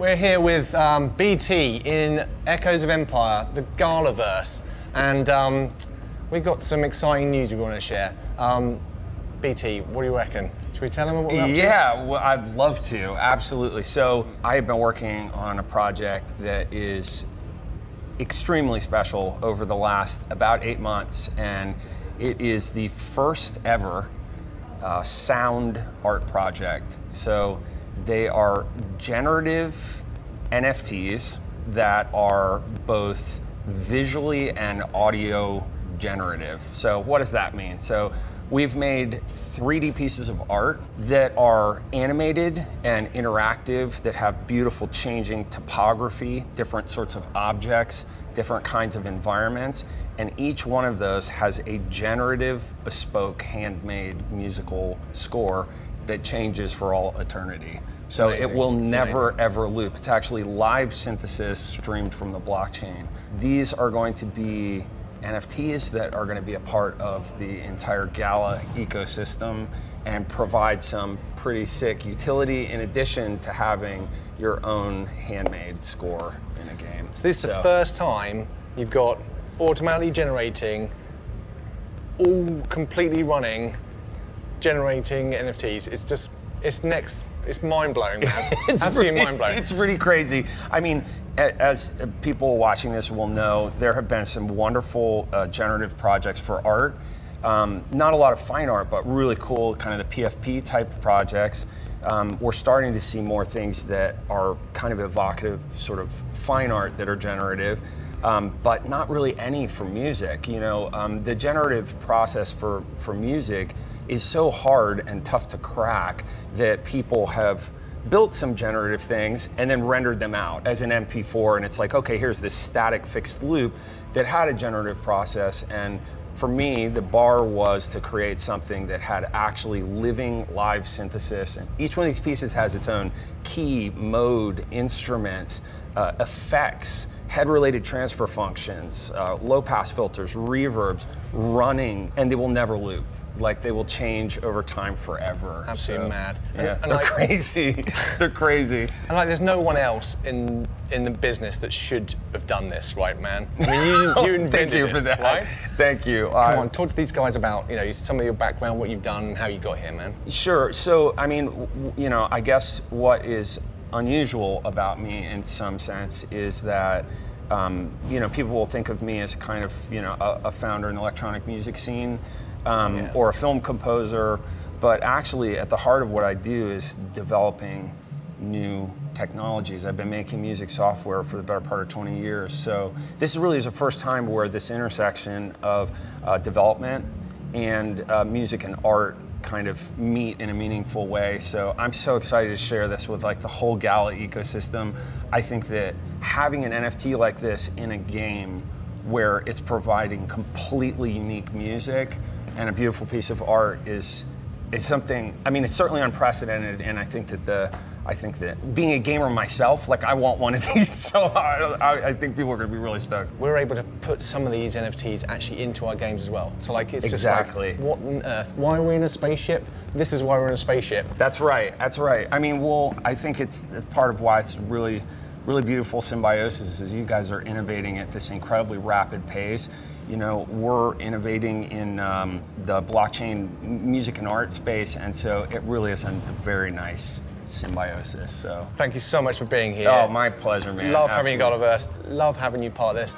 We're here with BT in Echoes of Empire, the Galaverse, and we've got some exciting news we want to share. BT, what do you reckon? Should we tell them what we're up to? Yeah, well, I'd love to, absolutely. So I have been working on a project that is extremely special over the last about 8 months, and it is the first ever sound art project. So they are generative NFTs that are both visually and audio generative. So what does that mean? So we've made 3D pieces of art that are animated and interactive, that have beautiful changing topography, different sorts of objects, different kinds of environments, and each one of those has a generative, bespoke, handmade musical score that changes for all eternity. So Amazing. It will never ever loop. It's actually live synthesis streamed from the blockchain. These are going to be NFTs that are going to be a part of the entire Gala ecosystem and provide some pretty sick utility in addition to having your own handmade score in a game. So this is the first time you've got automatically generating, all completely running, generating NFTs. It's just, it's mind-blowing, man. It's absolutely mind-blowing. It's pretty crazy. I mean, as people watching this will know, there have been some wonderful generative projects for art. Not a lot of fine art, but really cool kind of the PFP type of projects. We're starting to see more things that are kind of evocative, sort of fine art that are generative, but not really any for music. You know, the generative process for music is so hard and tough to crack that people have built some generative things and then rendered them out as an MP4, and it's like, okay, here's this static fixed loop that had a generative process. And for me, the bar was to create something that had actually living live synthesis, and each one of these pieces has its own key, mode, instruments, effects, head-related transfer functions, low-pass filters, reverbs, running, and they will never loop. Like, they will change over time forever. Absolutely mad. Yeah, they're crazy. They're crazy. And like, there's no one else in the business that should have done this, right, man? I mean, you invented Thank you for that. it, right? Thank you. Come on, talk to these guys about, you know, some of your background, what you've done, and how you got here, man. Sure. So, I mean, you know, I guess what is unusual about me in some sense is that you know, people will think of me as kind of, you know, a founder in the electronic music scene, or a film composer, but actually at the heart of what I do is developing new technologies. I've been making music software for the better part of 20 years, so this really is the first time where this intersection of development and music and art kind of meet in a meaningful way. So I'm so excited to share this with like the whole Gala ecosystem. I think that having an NFT like this in a game where it's providing completely unique music and a beautiful piece of art is something, I mean, it's certainly unprecedented, and I think that being a gamer myself, like, I want one of these, so I think people are going to be really stoked. We're able to put some of these NFTs actually into our games as well. So like, it's exactly. Just like, what on earth? Why are we in a spaceship? This is why we're in a spaceship. That's right, that's right. I mean, well, I think it's part of why it's really beautiful symbiosis is you guys are innovating at this incredibly rapid pace. You know, we're innovating in the blockchain music and art space, and so it really is a very nice symbiosis. So thank you so much for being here. Oh, my pleasure, man. Love having you, Galaverse. Love having you part of this.